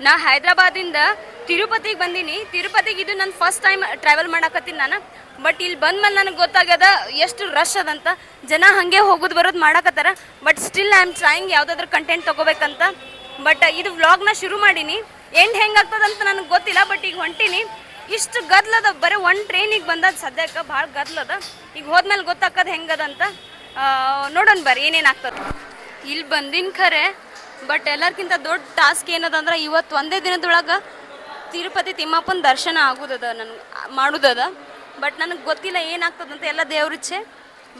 ನಾ ಹೈದ್ರಾಬಾದಿಂದ ತಿರುಪತಿಗೆ ಬಂದೀನಿ. ತಿರುಪತಿಗೆ ಇದು ನನ್ನ ಫಸ್ಟ್ ಟೈಮ್ ಟ್ರಾವೆಲ್ ಮಾಡಕತ್ತೀನಿ ನಾನು. ಬಟ್ ಇಲ್ಲಿ ಬಂದ್ಮೇಲೆ ನನಗೆ ಗೊತ್ತಾಗ್ಯದ ಎಷ್ಟು ರಶ್ ಅದಂತ. ಜನ ಹಾಗೆ ಹೋಗೋದು ಬರೋದು ಮಾಡಕತ್ತಾರ. But still I am trying ಯಾವುದಾದ್ರೂ ಕಂಟೆಂಟ್ ತೊಗೋಬೇಕಂತ. ಬಟ್ ಇದು ವ್ಲಾಗ್ನ ಶುರು ಮಾಡೀನಿ. ಎಂಡ್ ಹೆಂಗಾಗ್ತದಂತ ನನಗೆ ಗೊತ್ತಿಲ್ಲ. ಬಟ್ ಈಗ ಹೊಂಟೀನಿ. ಇಷ್ಟು ಗದ್ಲದ, ಬರೀ ಒಂದು ಟ್ರೈನಿಗೆ ಬಂದದ್ದು ಸದ್ಯಕ್ಕೆ ಭಾಳ ಗದ್ಲದ. ಈಗ ಹೋದ್ಮೇಲೆ ಗೊತ್ತಾಕದು ಹೆಂಗದಂತ ನೋಡೋಣ ಬರ್ರಿ ಏನೇನಾಗ್ತದೆ. ಇಲ್ಲಿ ಬಂದಿನ ಖರೆ, ಬಟ್ ಎಲ್ಲರ್ಕಿಂತ ದೊಡ್ಡ ಟಾಸ್ಕ್ ಏನದಂದ್ರೆ ಇವತ್ತು ಒಂದೇ ದಿನದೊಳಗೆ ತಿರುಪತಿ ತಿಮ್ಮಪ್ಪನ ದರ್ಶನ ಆಗೋದದ, ನನಗೆ ಮಾಡೋದದ. ಬಟ್ ನನಗೆ ಗೊತ್ತಿಲ್ಲ ಏನಾಗ್ತದಂತ, ಎಲ್ಲ ದೇವ್ರಿಚ್ಛೆ.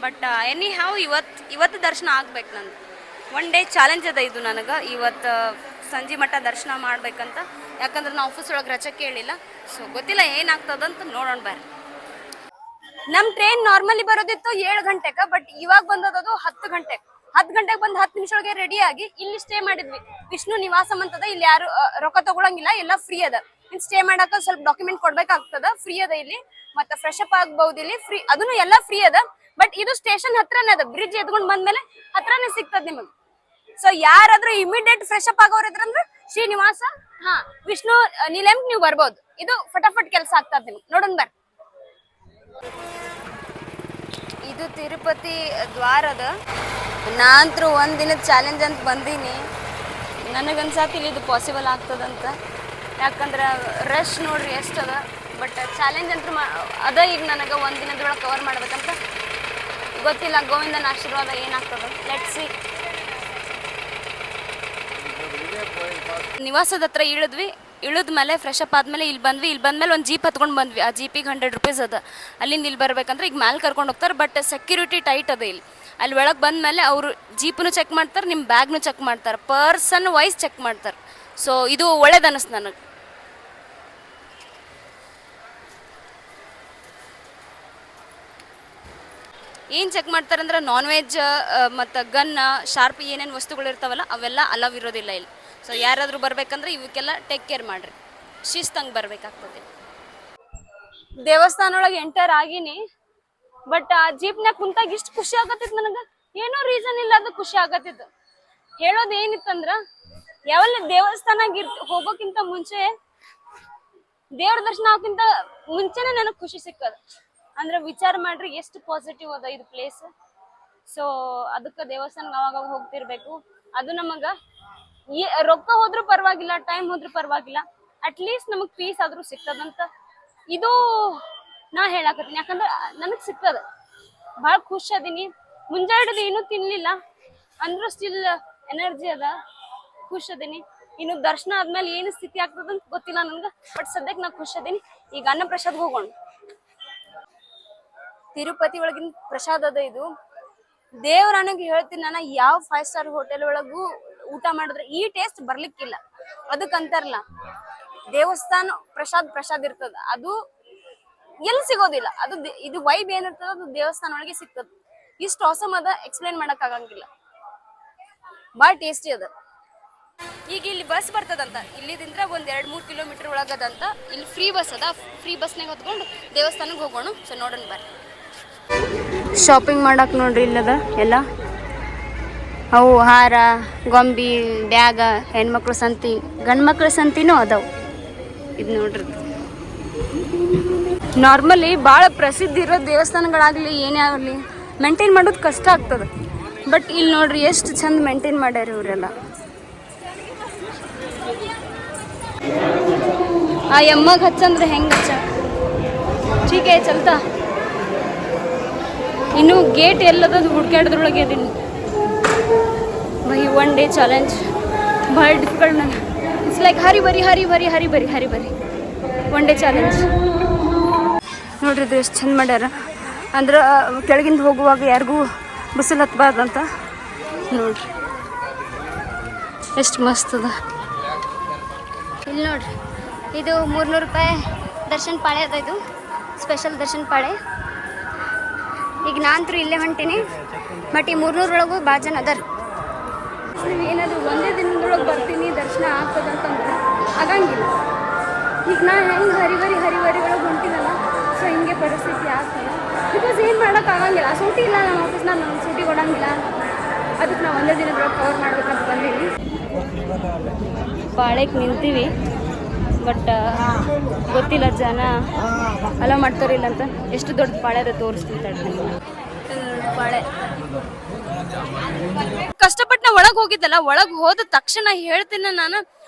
ಬಟ್ ಎನಿ ಹ್ಯಾವ್ ಇವತ್ತು ದರ್ಶನ ಆಗ್ಬೇಕು. ನಂದು ಒನ್ ಡೇ ಚಾಲೆಂಜ್ ಅದ ಇದು ನನಗೆ. ಇವತ್ತು ಸಂಜೆ ಮಟ್ಟ ದರ್ಶನ ಮಾಡ್ಬೇಕಂತ. ಯಾಕಂದ್ರೆ ನಾನು ಆಫೀಸ್ ಒಳಗೆ ರಜೆ ಕೇಳಿಲ್ಲ. ಸೊ ಗೊತ್ತಿಲ್ಲ ಏನಾಗ್ತದಂತ ನೋಡೋಣ ಬರ್ರಿ. ನಮ್ಮ ಟ್ರೈನ್ ನಾರ್ಮಲಿ ಬರೋದಿತ್ತು 7 ಗಂಟೆಗೆ. ಬಟ್ ಇವಾಗ ಬಂದದ್ದು 10 ಗಂಟೆಗೆ. 10 ಗಂಟೆಗೆ ಬಂದು 10 ನಿಮಿಷ ಒಳಗೆ ರೆಡಿ ಆಗಿ ಇಲ್ಲಿ ಸ್ಟೇ ಮಾಡಿದ್ವಿ. ವಿಷ್ಣು ನಿವಾಸಂ ಅಂತದ. ಇಲ್ಲಿ ಯಾರು ರೊಕ್ಕ ತಗೊಳಂಗಿಲ್ಲ, ಎಲ್ಲ ಫ್ರೀ ಅದ. ಸ್ಟೇ ಮಾಡಕ ಸ್ವಲ್ಪ ಡಾಕ್ಯುಮೆಂಟ್ ಕೊಡ್ಬೇಕಾಗ್ತದ. ಫ್ರೀ ಅದ ಇಲ್ಲಿ. ಮತ್ತೆ ಫ್ರೆಶ್ ಅಪ್ ಆಗ್ಬಹುದು ಇಲ್ಲಿ. ಫ್ರೀ, ಅದನ್ನು ಎಲ್ಲ ಫ್ರೀ ಅದ. ಬಟ್ ಇದು ಸ್ಟೇಷನ್ ಹತ್ರನೇ ಅದ. ಬ್ರಿಡ್ಜ್ ಎದ್ಕೊಂಡ್ ಬಂದ್ಮೇಲೆ ಹತ್ರನೇ ಸಿಗ್ತದ ನಿಮಗೆ. ಸೊ ಯಾರಾದ್ರೂ ಇಮಿಡಿಯೇಟ್ ಫ್ರೆಶ್ ಅಪ್ ಆಗೋರ್ ಇದ್ರಂದ್ರೆ ಶ್ರೀನಿವಾಸ ವಿಷ್ಣು ನಿಲಯಂಗೆ ನೀವು ಬರ್ಬೋದು. ಇದು ಫಟಾಫಟ್ ಕೆಲಸ ಆಗ್ತದ ನಿಮ್ಗೆ. ನೋಡೋಣ ಬರ್ರಿ. ಇದು ತಿರುಪತಿ ದ್ವಾರದ. ನಾನಂತರೂ ಒಂದಿನದ ಚಾಲೆಂಜ್ ಅಂತ ಬಂದೀನಿ. ನನಗನ್ಸತಿ ಇಲ್ಲಿ ಇದು ಪಾಸಿಬಲ್ ಆಗ್ತದಂತ. ಯಾಕಂದ್ರೆ ರಶ್ ನೋಡ್ರಿ ಎಷ್ಟದ. ಬಟ್ ಚಾಲೆಂಜ್ ಅಂತೂ ಅದ. ಈಗ ನನಗೆ ಒಂದಿನದೊಳಗೆ ಕವರ್ ಮಾಡ್ಬೇಕಂತ. ಗೊತ್ತಿಲ್ಲ, ಗೋವಿಂದನ ಆಶೀರ್ವಾದ ಏನಾಗ್ತದ. Let's see. ನಿವಾಸದ ಹತ್ರ ಇಳಿದ ಮೇಲೆ ಫ್ರೆಶ್ ಅಪ್ ಆದ್ಮೇಲೆ ಇಲ್ಲಿ ಬಂದ್ಮೇಲೆ ಒಂದು ಜೀಪ್ ಹತ್ಕೊಂಡು ಬಂದ್ವಿ. ಆ ಜೀಪಿಗೆ 100 ರೂಪೀಸ್ ಅದ. ಅಲ್ಲಿಂದ ಇಲ್ಲಿ ಬರ್ಬೇಕಂದ್ರೆ ಈಗ ಮ್ಯಾಲೆ ಕರ್ಕೊಂಡು ಹೋಗ್ತಾರೆ. ಬಟ್ ಸೆಕ್ಯೂರಿಟಿ ಟೈಟ್ ಅದ ಇಲ್ಲಿ. ಅಲ್ಲಿ ಒಳಗೆ ಬಂದ್ಮೇಲೆ ಅವರು ಜೀಪ್ನು ಚೆಕ್ ಮಾಡ್ತಾರೆ, ನಿಮ್ಮ ಬ್ಯಾಗ್ನು ಚೆಕ್ ಮಾಡ್ತಾರೆ, ಪರ್ಸನ್ ವೈಸ್ ಚೆಕ್ ಮಾಡ್ತಾರೆ. ಸೊ ಇದು ಒಳ್ಳೇದು ಅನಿಸ್ತು ನನಗೆ. ಏನು ಚೆಕ್ ಮಾಡ್ತಾರೆ ಅಂದ್ರೆ ನಾನ್ ವೆಜ್ ಮತ್ತು ಗನ್, ಶಾರ್ಪ್ ಏನೇನು ವಸ್ತುಗಳು ಇರ್ತಾವಲ್ಲ ಅವೆಲ್ಲ ಅಲವ್ ಇರೋದಿಲ್ಲ ಇಲ್ಲಿ. ಸೊ ಯಾರಾದರೂ ಬರ್ಬೇಕಂದ್ರೆ ಇವಕ್ಕೆಲ್ಲ ಟೇಕ್ ಕೇರ್ ಮಾಡ್ರಿ. ಶಿಸ್ತಂಗೆ ಬರ್ಬೇಕಾಗ್ತದೆ. ದೇವಸ್ಥಾನ ಒಳಗೆ ಎಂಟರ್ ಆಗಿನಿ. ಬಟ್ ಆ ಜೀಪ್ನಾಗ ಕುಂತಾಗ ಇಷ್ಟು ಖುಷಿ ಆಗತ್ತಿತ್ತು ನನಗೆ. ಏನೋ ರೀಸನ್ ಇಲ್ಲ, ಅದು ಖುಷಿ ಆಗತ್ತಿತ್ತು. ಹೇಳೋದು ಏನಿತ್ತಂದ್ರ, ಯಾವಲ್ಲಿ ದೇವಸ್ಥಾನಾಗ ಹೋಗೋಕ್ಕಿಂತ ಮುಂಚೆ, ದೇವ್ರ ದರ್ಶನ ಆಗೋಕ್ಕಿಂತ ಮುಂಚೆನೆ ನನಗೆ ಖುಷಿ ಸಿಕ್ಕದ. ಅಂದ್ರೆ ವಿಚಾರ ಮಾಡ್ರಿ ಎಷ್ಟು ಪಾಸಿಟಿವ್ ಅದ ಇದು ಪ್ಲೇಸ್. ಸೊ ಅದಕ್ಕೆ ದೇವಸ್ಥಾನಕ್ಕೆ ಅವಾಗ ಹೋಗ್ತಿರ್ಬೇಕು. ಅದು ನಮಗ ರೊಕ್ಕ ಹೋದ್ರೂ ಪರವಾಗಿಲ್ಲ, ಟೈಮ್ ಹೋದ್ರೂ ಪರವಾಗಿಲ್ಲ, ಅಟ್ಲೀಸ್ಟ್ ನಮಗ್ ಪೀಸ್ ಆದ್ರೂ ಸಿಗ್ತದಂತ ಇದು ನಾ ಹೇಳಾಕತ್ತೀನಿ. ಯಾಕಂದ್ರೆ ನನಗ್ ಸಿಗ್ತದ. ಭಾಳ ಖುಷಿ ಅದೀನಿ. ಮುಂಜಾನೆ ಏನೂ ತಿನ್ಲಿಲ್ಲ ಅಂದ್ರೂ ಸ್ಟಿಲ್ ಎನರ್ಜಿ ಅದ, ಖುಷಿ ಅದೀನಿ. ಇನ್ನು ದರ್ಶನ ಆದ್ಮೇಲೆ ಏನು ಸ್ಥಿತಿ ಆಗ್ತದಂತ ಗೊತ್ತಿಲ್ಲ ನನ್ಗೆ. ಬಟ್ ಸದ್ಯಕ್ಕೆ ನಾ ಖುಷಿ ಅದೀನಿ. ಈಗ ಅನ್ನ ಪ್ರಸಾದ್ ಹೋಗೋಣ. ತಿರುಪತಿ ಒಳಗಿನ ಪ್ರಸಾದ ಅದ ಇದು. ದೇವ್ರನಿಗೆ ಹೇಳ್ತೀನಿ, ನಾನು ಯಾವ 5 ಸ್ಟಾರ್ ಹೋಟೆಲ್ ಒಳಗೂ ಊಟ ಮಾಡಿದ್ರೆ ಈ ಟೇಸ್ಟ್ ಬರ್ಲಿಕ್ಕಿಲ್ಲ. ಅದಕ್ಕಂತಾರಲ್ಲ, ದೇವಸ್ಥಾನ ಪ್ರಸಾದ್ ಇರ್ತದ, ಅದು ಎಲ್ಲಿ ಸಿಗೋದಿಲ್ಲ. ಅದು ಇದು ವೈಬ್ ಏನಿರ್ತದ ಅದು ದೇವಸ್ಥಾನ ಒಳಗೆ ಸಿಗ್ತದ. ಇಷ್ಟು ಆಸಮ್ ಅದ, ಎಕ್ಸ್ಪ್ಲೇನ್ ಮಾಡಕ್ ಆಗಂಗಿಲ್ಲ. ಭಾಳ ಟೇಸ್ಟಿ ಅದ. ಈಗ ಇಲ್ಲಿ ಬಸ್ ಬರ್ತದಂತ. ಇಲ್ಲಿದಿಂದ ಒಂದು 2-3 ಕಿಲೋಮೀಟರ್ ಒಳಗದಂತ. ಇಲ್ಲಿ ಫ್ರೀ ಬಸ್ ಅದ. ಫ್ರೀ ಬಸ್ನಾಗ ಹೊತ್ಕೊಂಡು ದೇವಸ್ಥಾನಕ್ಕೆ ಹೋಗೋಣ. ಸೊ ನೋಡೋಣ ಬರ್ರಿ. ಶಾಪಿಂಗ್ ಮಾಡಕ್ ನೋಡ್ರಿ ಇಲ್ಲದ ಎಲ್ಲ. ಅವು ಹಾರ, ಗೊಂಬಿ, ಬ್ಯಾಗ, ಹೆಣ್ಮಕ್ಳು ಸಂತಿ, ಗಂಡ್ಮಕ್ಳು ಸಂತಿನೂ ಅದಾವು. ಇದು ನೋಡ್ರಿ, ನಾರ್ಮಲಿ ಭಾಳ ಪ್ರಸಿದ್ಧಿ ಇರೋ ದೇವಸ್ಥಾನಗಳಾಗಲಿ ಏನೇ ಆಗಲಿ ಮೇಂಟೈನ್ ಮಾಡೋದು ಕಷ್ಟ ಆಗ್ತದೆ. ಬಟ್ ಇಲ್ಲಿ ನೋಡ್ರಿ ಎಷ್ಟು ಚಂದ ಮೇಂಟೈನ್ ಮಾಡ್ಯಾರ ಇವರೆಲ್ಲ. ಆ ಎಮ್ಮಗ್ ಹಚ್ಚಂದ್ರೆ ಹೆಂಗೆ ಹಚ್ಚ ठीक है चलता. ಇನ್ನು ಗೇಟ್ ಎಲ್ಲದದು ಹುಡುಕಾಡೋದ್ರೊಳಗೆ ಅದೀನಿ. ಬೈ 1 ಡೇ ಚಾಲೆಂಜ್ ಭಾಳ ಡಿಫಿಕಲ್ಟ್. ನಾನು ಇಟ್ಸ್ ಲೈಕ್ ಹರಿ ಬರಿ 1 ಡೇ ಚಾಲೆಂಜ್. ನೋಡ್ರಿ ಇದು ಎಷ್ಟು ಚಂದ ಮಾಡ್ಯಾರ. ಅಂದ್ರೆ ಕೆಳಗಿಂದ ಹೋಗುವಾಗ ಯಾರಿಗೂ ಬಿಸಿಲು ಹತ್ತಬಾರ್ದಂತ. ನೋಡ್ರಿ ಎಷ್ಟು ಮಸ್ತ್ ಅದ. ಇಲ್ಲಿ ನೋಡ್ರಿ, ಇದು 300 ರೂಪಾಯಿ ದರ್ಶನ್ ಪಾಳೆ ಅದ. ಇದು ಸ್ಪೆಷಲ್ ದರ್ಶನ್ ಪಾಳೆ. ಈಗ ನಾನಂತರೂ ಇಲ್ಲೇ ಹೊಂಟೀನಿ. ಬಟ್ ಈ 300 ಒಳಗೂ ಭಾಳ ಜನ ಅದಾರ. ಏನಾದರೂ ಒಂದೇ ದಿನದೊಳಗೆ ಬರ್ತೀನಿ ದರ್ಶನ ಆಗ್ತದಂತಂದ್ರೆ ಆಗಂಗಿಲ್ಲ. ಈಗ ನಾ ಹೆಂಗೆ ಹರಿವರಿ ಒಳಗೆ ಹೊಂಟಿನಲ್ಲ, ಸೊ ಹಿಂಗೆ ಪರಿಸ್ಥಿತಿ ಆಗ್ತದೆ. ಬಿಕಾಸ್ ಏನು ಮಾಡೋಕ್ಕಾಗಂಗಿಲ್ಲ. ಸೂಟಿ ಇಲ್ಲ ನಮ್ಮ ಆಫೀಸ್ನಾಗ, ನಮ್ಗೆ ಸೂಟಿ ಕೊಡೋಂಗಿಲ್ಲ. ಅದಕ್ಕೆ ನಾವು ಒಂದೇ ದಿನದೊಳಗೆ ಕವರ್ ಮಾಡ್ಬೇಕಂತ ಬಂದೀನಿ. ಪಾಳ್ಯಕ್ಕೆ ನಿಂತೀವಿ. ಬಟ್ ಗೊತ್ತಿಲ್ಲ ಜನ ಅಲೋ ಮಾಡ್ತಾರಿಲ್ಲ ಅಂತ. ಎಷ್ಟು ದೊಡ್ಡ ಪಾಳೆ ಅದ ತೋರಿಸ್ತೀನಿ ಪಾಳೆ. ಕಷ್ಟಪಟ್ಟು ನಾ ಒಳಗೆ ಹೋಗಿದ್ದಲ್ಲ, ಒಳಗೆ ಹೋದ ತಕ್ಷಣ ಹೇಳ್ತೀನಿ ನಾನು,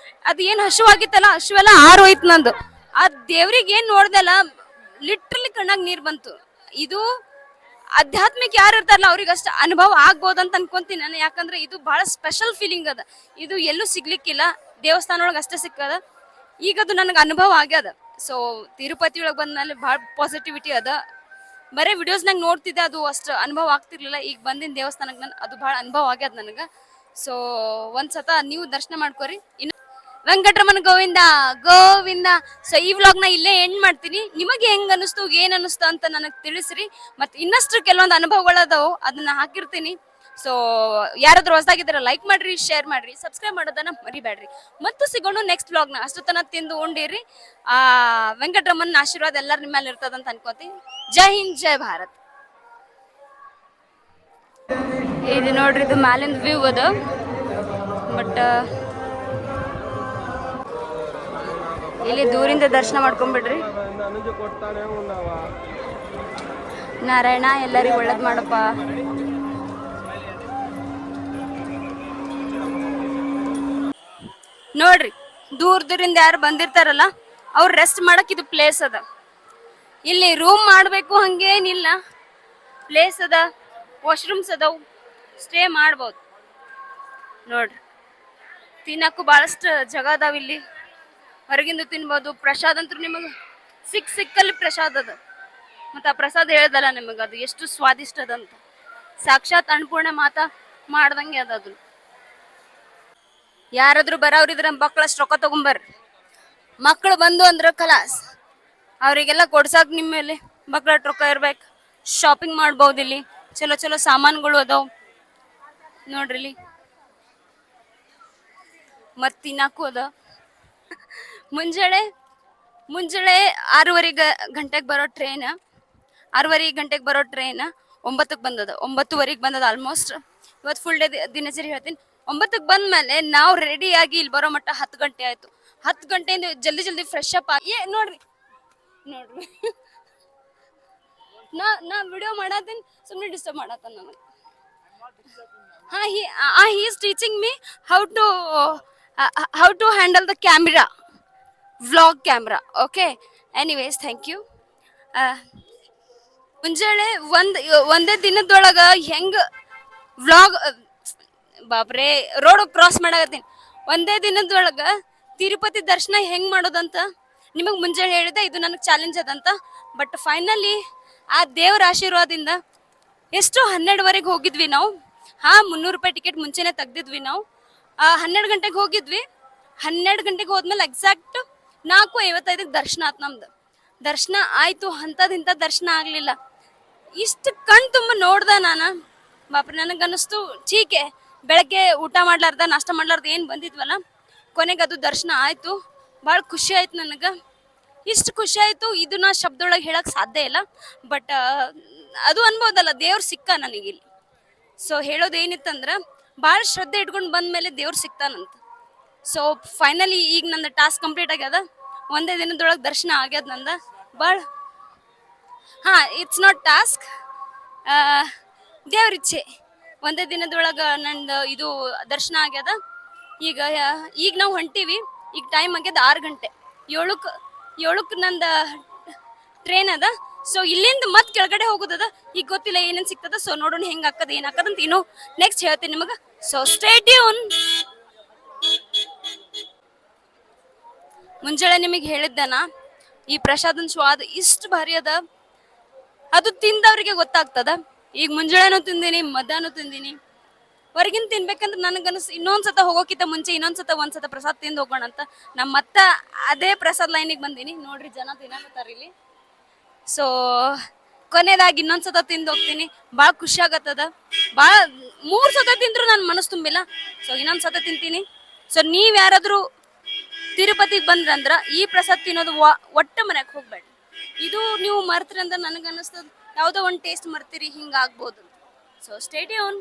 ಅದು ಏನು ಹಶುವಾಗಿತ್ತಲ್ಲ ಹಶುವೆಲ್ಲ ಆರೋಯ್ತು ನಂದು. ಆ ದೇವ್ರಿಗೆ ಏನು ನೋಡ್ದಲ್ಲ ಲಿಟ್ರಲಿ ಕಣ್ಣಾಗ ನೀರು ಬಂತು. ಇದು ಆಧ್ಯಾತ್ಮಿಕ ಯಾರು ಇರ್ತಾರಲ್ಲ ಅವ್ರಿಗೆ ಅಷ್ಟು ಅನುಭವ ಆಗ್ಬೋದಂತ ಅನ್ಕೊಂತೀನಿ ನಾನು. ಯಾಕಂದ್ರೆ ಇದು ಬಹಳ ಸ್ಪೆಷಲ್ ಫೀಲಿಂಗ್ ಅದ. ಇದು ಎಲ್ಲೂ ಸಿಗ್ಲಿಕ್ಕಿಲ್ಲ, ದೇವಸ್ಥಾನ ಒಳಗೆ ಅಷ್ಟೇ ಸಿಕ್ಕದ. ಈಗ ಅದು ನನಗೆ ಅನುಭವ ಆಗ್ಯದ. ಸೊ ತಿರುಪತಿ ಒಳಗೆ ಬಂದ್ಮೇಲೆ ಭಾಳ ಪಾಸಿಟಿವಿಟಿ ಅದ. ಬರೀ ವಿಡಿಯೋಸ್ನಾಗ ನೋಡ್ತಿದ್ದೆ, ಅದು ಅಷ್ಟು ಅನುಭವ ಆಗ್ತಿರ್ಲಿಲ್ಲ. ಈಗ ಬಂದಿನ ದೇವಸ್ಥಾನಕ್ಕೆ ನಾನು ಅದು ಭಾಳ ಅನುಭವ ಆಗ್ಯದ ನನಗೆ. ಸೊ ಒಂದ್ಸತ ನೀವು ದರ್ಶನ ಮಾಡ್ಕೋರಿ. ಇನ್ನು ವೆಂಕಟರಮಣ ಗೋವಿಂದ ಗೋವಿಂದ. ಸೊ ಈ ವ್ಲಾಗ್ನ ಇಲ್ಲೇ ಎಂಡ್ ಮಾಡ್ತೀನಿ. ನಿಮಗೆ ಹೆಂಗ್ ಅನಿಸ್ತು, ಏನ್ ಅನಿಸ್ತು ಅಂತ ನನಗೆ ತಿಳಿಸ್ರಿ. ಮತ್ತೆ ಇನ್ನಷ್ಟು ಕೆಲವೊಂದು ಅನುಭವಗಳದಾವು, ಅದನ್ನ ಹಾಕಿರ್ತೀನಿ. ಸೊ ಯಾರಾದ್ರೂ ಹೊಸದಾಗಿದ್ರೆ ಲೈಕ್ ಮಾಡ್ರಿ, ಶೇರ್ ಮಾಡ್ರಿ, ಸಬ್ಸ್ಕ್ರೈಬ್ ಮಾಡೋದನ್ನ ಮರಿಬೇಡ್ರಿ. ಮತ್ತು ಸಿಗೋಣ ನೆಕ್ಸ್ಟ್ ವ್ಲಾಗ್ನ. ಅಷ್ಟು ತನ ತಿಂದು ಉಂಡಿರಿ. ವೆಂಕಟರಮಣ ಆಶೀರ್ವಾದ ಎಲ್ಲರ ನಿಮ್ಮ ಮೇಲೆ ಇರ್ತದಂತ ಅನ್ಕೋತೀನಿ. ಜೈ ಹಿಂದ್, ಜೈ ಭಾರತ್. ಇದು ನೋಡ್ರಿ, ಇದು ಮ್ಯಾಲಿಂದ ವ್ಯೂ ಅದ. ಬಟ್ ಇಲ್ಲಿ ದೂರಿಂದ ದರ್ಶನ ಮಾಡ್ಕೊಂಡ್ಬಿಡ್ರಿ. ನಾರಾಯಣ ಎಲ್ಲರಿಗೂ ಒಳ್ಳೇದ್ ಮಾಡಪ್ಪ. ನೋಡ್ರಿ, ದೂರದಿಂದ ಯಾರು ಬಂದಿರ್ತಾರಲ್ಲ ಅವ್ರು ರೆಸ್ಟ್ ಮಾಡಕ್ ಇದು ಪ್ಲೇಸ್ ಅದ. ಇಲ್ಲಿ ರೂಮ್ ಮಾಡ್ಬೇಕು ಹಂಗೇನಿಲ್ಲ, ಪ್ಲೇಸ್ ಅದ, ವಾಶ್ರೂಮ್ಸ್ ಅದಾವು, ಸ್ಟೇ ಮಾಡ್ಬೋದು. ನೋಡ್ರಿ, ತಿನ್ನಕ್ಕೂ ಬಹಳಷ್ಟು ಜಾಗ ಅದಾವ. ಇಲ್ಲಿ ಹೊರಗಿಂದ ತಿನ್ಬೋದು. ಪ್ರಸಾದ ಅಂತೂ ನಿಮಗೆ ಸಿಕ್ಕಲ್ಲಿ ಪ್ರಸಾದ ಅದ. ಮತ್ತು ಆ ಪ್ರಸಾದ ಹೇಳ್ದಲ್ಲ ನಿಮಗೆ, ಅದು ಎಷ್ಟು ಸ್ವಾದಿಷ್ಟ ಅದಂತ. ಸಾಕ್ಷಾತ್ ಅನ್ನಪೂರ್ಣ ಮಾತಾ ಮಾಡ್ದಂಗೆ ಅದ. ಅದು ಯಾರಾದ್ರೂ ಬರೋರಿದ್ರೆ ಮಕ್ಕಳಷ್ಟು ರೊಕ್ಕ ತಗೊಂಬರ್ರಿ. ಮಕ್ಕಳು ಬಂದು ಅಂದ್ರೆ ಕಲಾಸ್, ಅವರಿಗೆಲ್ಲ ಕೊಡ್ಸಾಕ್ ನಿಮ್ಮ ಮೇಲೆ ಮಕ್ಕಳ ರೊಕ್ಕ ಇರ್ಬೇಕು. ಶಾಪಿಂಗ್ ಮಾಡ್ಬೋದು. ಇಲ್ಲಿ ಚಲೋ ಚಲೋ ಸಾಮಾನುಗಳು ಅದಾವ ನೋಡ್ರಿ. ಇಲ್ಲಿ ಮತ್ತು ತಿನ್ನಕ್ಕೂ ಅದ. ಮುಂಜಾನೆ 6:30 ಗಂಟೆಗೆ ಬರೋ ಟ್ರೈನ್, 6:30 ಗಂಟೆಗೆ ಬರೋ ಟ್ರೈನ್ 9ಕ್ಕೆ ಬಂದದ. 9:30 ಬಂದದ ಆಲ್ಮೋಸ್ಟ್. ಇವತ್ತು ಫುಲ್ ಡೇ ದಿನಚರಿ ಹೇಳ್ತೀನಿ. 9ಕ್ಕೆ ಬಂದ್ಮೇಲೆ ನಾವು ರೆಡಿಯಾಗಿ ಇಲ್ಲಿ ಬರೋ ಮಟ್ಟ 10 ಗಂಟೆ ಆಯ್ತು. 10 ಗಂಟೆಯಿಂದ ಜಲ್ದಿ ಫ್ರೆಶ್ ಅಪ್ ಆಗಿ ನೋಡ್ರಿ ನಾ ವಿಡಿಯೋ ಮಾಡತ್ತೀನಿ, ಸುಮ್ಮನೆ ಡಿಸ್ಟರ್ಬ್ ಮಾಡತ್ತ ನನಗೆ. he is teaching me how to handle the camera, vlog camera. Okay, anyways, thank you. ಮುಂಜಾನೆ ಒಂದೇ ದಿನದೊಳಗ ಹೆಂಗ್ ವ್ಲಾಗ್, ಬಾಬ್ರೆ ರೋಡ್ ಕ್ರಾಸ್ ಮಾಡಾಕತ್ತೀನಿ. ಒಂದೇ ದಿನದೊಳಗ ತಿರುಪತಿ ದರ್ಶನ ಹೆಂಗ್ ಮಾಡೋದಂತ ನಿಮಗೆ ಮುಂಜಾನೆ ಹೇಳಿದೆ. ಇದು ನನಗೆ ಚಾಲೆಂಜ್ ಅದಂತ. ಬಟ್ ಫೈನಲಿ ಆ ದೇವರ ಆಶೀರ್ವಾದದಿಂದ ಎಷ್ಟು 12ವರೆಗೆ ಹೋಗಿದ್ವಿ ನಾವು. 300 ರೂಪಾಯಿ ಟಿಕೆಟ್ ಮುಂಚೆನೆ ತೆಗ್ದಿದ್ವಿ ನಾವು. 12 ಗಂಟೆಗೆ ಹೋಗಿದ್ವಿ. 12 ಗಂಟೆಗೆ ಹೋದ್ಮೇಲೆ ಎಕ್ಸಾಕ್ಟ್ 4:55 ದರ್ಶನ ಆಯ್ತು. ನಮ್ದು ದರ್ಶನ ಆಯ್ತು. ಇಂಥ ದರ್ಶನ ಆಗ್ಲಿಲ್ಲ. ಇಷ್ಟು ಕಣ್ ತುಂಬ ನೋಡ್ದ ನಾನು. ಬಾಪ್ರೆ, ನನಗನ್ನಿಸ್ತು ಠೀಕೆ, ಬೆಳಗ್ಗೆ ಊಟ ಮಾಡ್ಲಾರ್ದ ನಾಷ್ಟ ಮಾಡ್ಲಾರ್ದ ಏನು ಬಂದಿದ್ವಲ್ಲ, ಕೊನೆಗೆ ಅದು ದರ್ಶನ ಆಯ್ತು. ಭಾಳ ಖುಷಿ ಆಯ್ತು ನನಗೆ. ಇಷ್ಟು ಖುಷಿ ಆಯ್ತು, ಇದು ನಾ ಶಬ್ದೊಳಗೆ ಹೇಳಕ್ ಸಾಧ್ಯ ಇಲ್ಲ. ಬಟ್ ಅದು ಅನ್ಬೋದಲ್ಲ, ದೇವ್ರು ಸಿಕ್ಕ ನನಗಿಲ್ಲಿ. ಸೊ ಹೇಳೋದೇನಿತ್ತಂದ್ರೆ, ಭಾಳ ಶ್ರದ್ಧೆ ಇಟ್ಕೊಂಡು ಬಂದ್ಮೇಲೆ ದೇವ್ರು ಸಿಗ್ತಾನಂತ. ಸೊ ಫೈನಲಿ ಈಗ ನಂದು ಟಾಸ್ಕ್ ಕಂಪ್ಲೀಟ್ ಆಗ್ಯದ. ಒಂದೇ ದಿನದೊಳಗೆ ದರ್ಶನ ಆಗ್ಯದ ನಂದು. ಭಾಳ ಇಟ್ಸ್ ನಾಟ್ ಟಾಸ್ಕ್, ದೇವ್ರ ಇಚ್ಛೆ. ಒಂದೇ ದಿನದೊಳಗೆ ನಂದು ಇದು ದರ್ಶನ ಆಗ್ಯದ. ಈಗ ನಾವು ಹೊಂಟೀವಿ. ಈಗ ಟೈಮ್ ಆಗ್ಯದ 6 ಗಂಟೆ. 7ಕ್ಕೆ ನಂದು ಟ್ರೈನ್ ಅದ. ಸೊ ಇಲ್ಲಿಂದ ಮತ್ತೆ ಕೆಳಗಡೆ ಹೋಗೋದದ. ಈಗ ಗೊತ್ತಿಲ್ಲ ಏನೇನು ಸಿಗ್ತದ. ಸೊ ನೋಡೋಣ ಹೆಂಗೆ ಹಾಕದ ಏನು ಹಾಕದಂತ ಇನ್ನೂ ನೆಕ್ಸ್ಟ್ ಹೇಳ್ತೀನಿ ನಿಮಗೆ. So stay tune. ಮುಂಜಾನೆ ನಿಮಗೆ ಹೇಳಿದ್ದನ, ಈ ಪ್ರಸಾದನ ಸ್ವಾದ ಇಷ್ಟು ಭಾರಿ ಅದ, ಅದು ತಿಂದವ್ರಿಗೆ ಗೊತ್ತಾಗ್ತದ. ಈಗ ಮುಂಜಾನೆನೂ ತಿಂದೀನಿ, ಮಧ್ಯಾಹ್ನ ತಿಂದೀನಿ. ಹೊರಗಿನ ತಿನ್ಬೇಕಂದ್ರೆ ನನಗನ್ನಿಸ್ ಇನ್ನೊಂದ್ಸತ ಹೋಗೋಕ್ಕಿಂತ ಮುಂಚೆ ಒಂದ್ಸತ ಪ್ರಸಾದ ತಿಂದು ಹೋಗೋಣ ಅಂತ ನಮ್ಮ ಮತ್ತೆ ಅದೇ ಪ್ರಸಾದ್ ಲೈನಿಗೆ ಬಂದೀನಿ. ನೋಡ್ರಿ, ಜನ ತಿನ್ನಕತ್ತಾರ ಇಲ್ಲಿ. ಸೊ ಕೊನೆಯದಾಗಿ ಇನ್ನೊಂದ್ಸತ ತಿಂದು ಹೋಗ್ತೀನಿ. ಭಾಳ ಖುಷಿ ಆಗತ್ತದ. ಭಾಳ 3 ಸತ ತಿಂದ್ರು ನನ್ನ ಮನಸ್ಸು ತುಂಬಿಲ್ಲ. ಸೊ ಇನ್ನೊಂದ್ಸತ ತಿಂತೀನಿ. ಸೊ ನೀವು ಯಾರಾದರೂ ತಿರುಪತಿಗೆ ಬಂದ್ರಂದ್ರ ಈ ಪ್ರಸಾದ್ ತಿನ್ನೋದು ಒಟ್ಟ ಮನ್ಯಾಗ ಹೋಗ್ಬೇಡಿ. ಇದು ನೀವು ಮರ್ತ್ರಿ ಅಂದ್ರೆ ನನಗನ್ನಿಸ್ತದ ಯಾವುದೋ ಒಂದು ಟೇಸ್ಟ್ ಮರ್ತೀರಿ, ಹಿಂಗಾಗ್ಬೋದು. So stay tune.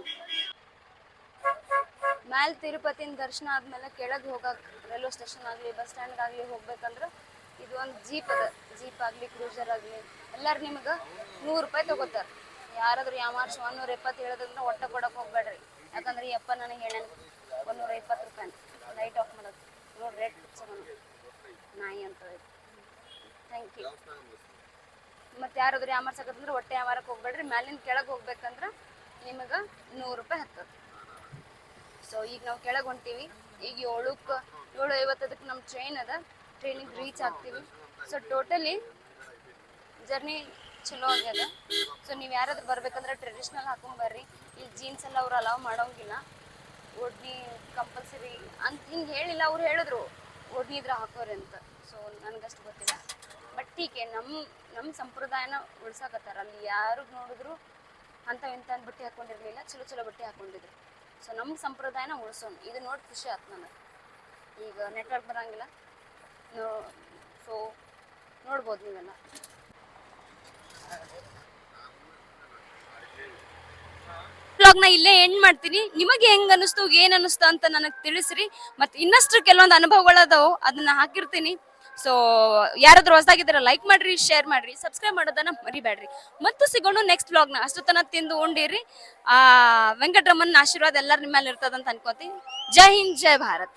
ಮ್ಯಾಲ ತಿರುಪತಿನ ದರ್ಶನ ಆದ್ಮೇಲೆ ಕೆಳಗೆ ಹೋಗಕ್ ರೈಲ್ವೆ ಸ್ಟೇಷನ್ ಆಗಲಿ ಬಸ್ ಸ್ಟ್ಯಾಂಡ್ ಆಗಲಿ ಹೋಗ್ಬೇಕಂದ್ರೆ ಇದು ಒಂದು ಜೀಪ್ ಅದ, ಜೀಪ್ ಆಗಲಿ ಕ್ರೂಸರ್ ಆಗಲಿ ಎಲ್ಲಾರು ನಿಮ್ಗೆ 100 ರೂಪಾಯಿ ತಗೋತಾರೆ. ಯಾರಾದ್ರೂ ಯಾಮಾರ್ಸ್ 170 ಹೇಳೋದಂದ್ರೆ ಒಟ್ಟ ಕೊಡಕ್ಕೆ ಹೋಗ್ಬೇಡ್ರಿ. ಯಾಕಂದ್ರೆ ಈ ಅಪ್ಪ ನನಗೆ ಹೇಳೇನು 120 ರೂಪಾಯಿ ಲೈಟ್ ಆಫ್ ಮಾಡೋದು ನೋಡಿ, ರೇಟ್ ನಾಯಿ ಅಂತ. Thank you. ಮತ್ತು ಯಾರಾದ್ರೂ ಯಾಮಾರ್ಸಕತ್ತಂದ್ರೆ ಹೊಟ್ಟೆ ಯಾಮಾರಕ್ಕೆ ಹೋಗ್ಬೇಡ್ರಿ. ಮ್ಯಾಲಿನ ಕೆಳಗೆ ಹೋಗ್ಬೇಕಂದ್ರೆ ನಿಮಗೆ 100 ರೂಪಾಯಿ ಹತ್ತದ. ಸೊ ಈಗ ನಾವು ಕೆಳಗೆ ಹೊಂಟೀವಿ. ಈಗ 7:50 ನಮ್ಮ ಟ್ರೈನ್ ಅದ, ಟ್ರೈನಿಗೆ ರೀಚ್ ಆಗ್ತೀವಿ. ಸೊ ಟೋಟಲಿ ಜರ್ನಿ ಚಲೋ ಆಗ್ಯದ. ಸೊ ನೀವು ಯಾರಾದ್ರೂ ಬರ್ಬೇಕಂದ್ರೆ ಟ್ರೆಡಿಷ್ನಲ್ ಹಾಕೊಂಬರ್ರಿ. ಇಲ್ಲಿ ಜೀನ್ಸ್ ಎಲ್ಲ ಅವ್ರು ಅಲೌ ಮಾಡೋಂಗಿಲ್ಲ, ಓಡ್ನಿ ಕಂಪಲ್ಸರಿ ಅಂತ ಹಿಂಗೆ ಹೇಳಿಲ್ಲ. ಅವ್ರು ಹೇಳಿದ್ರು ಓಡ್ನಿ ಇದ್ರೆ ಹಾಕೋರಿ ಅಂತ. ಸೊ ನನಗಷ್ಟು ಗೊತ್ತಿಲ್ಲ, ಬಟ್ ಟೀಕೆ ನಮ್ಮ ಸಂಪ್ರದಾಯನ ಉಳ್ಸಾಕತ್ತಾರ. ಅಲ್ಲಿ ಯಾರು ನೋಡಿದ್ರು ಇಂಥ ಬಟ್ಟೆ ಹಾಕೊಂಡಿರ್ಲಿಲ್ಲ, ಚಲೋ ಬಟ್ಟೆ ಹಾಕೊಂಡಿದ್ರು. ಸೊ ನಮ್ಮ ಸಂಪ್ರದಾಯನ ಉಳ್ಸೋಣ. ಇದು ನೋಡಿ ಖುಷಿ ಆಯ್ತು ನನಗೆ. ಈಗ ನೆಟ್ವರ್ಕ್ ಬರೋಂಗಿಲ್ಲ, ಸೊ ನೋಡ್ಬೋದು ನೀವೆಲ್ಲ. ವ್ಲಾಗ್ನ ಇಲ್ಲೇ ಎಂಡ್ ಮಾಡ್ತೀನಿ. ನಿಮಗೆ ಹೆಂಗ್ ಅನಿಸ್ತು, ಏನ್ ಅನಿಸ್ತು ಅಂತ ನನಗೆ ತಿಳಿಸ್ರಿ. ಮತ್ತೆ ಇನ್ನಷ್ಟು ಕೆಲವೊಂದು ಅನುಭವಗಳದಾವು, ಅದನ್ನ ಹಾಕಿರ್ತೀನಿ. ಸೊ ಯಾರಾದ್ರೂ ಹೊಸದಾಗಿದ್ರೆ ಲೈಕ್ ಮಾಡ್ರಿ, ಶೇರ್ ಮಾಡ್ರಿ, ಸಬ್ಸ್ಕ್ರೈಬ್ ಮಾಡೋದನ್ನ ಮರಿಬೇಡ್ರಿ. ಮತ್ತು ಸಿಗೋಣ ನೆಕ್ಸ್ಟ್ ವ್ಲಾಗ್ನ. ಅಷ್ಟೊತ್ತನ ತಿಂದು ಉಂಡಿರಿ. ವೆಂಕಟರಮನ್ ಆಶೀರ್ವಾದ ಎಲ್ಲರ ನಿಮ್ಮ ಮೇಲೆ ಇರ್ತದಂತ ಅನ್ಕೋತೀನಿ. ಜೈ ಹಿಂದ್, ಜೈ ಭಾರತ್.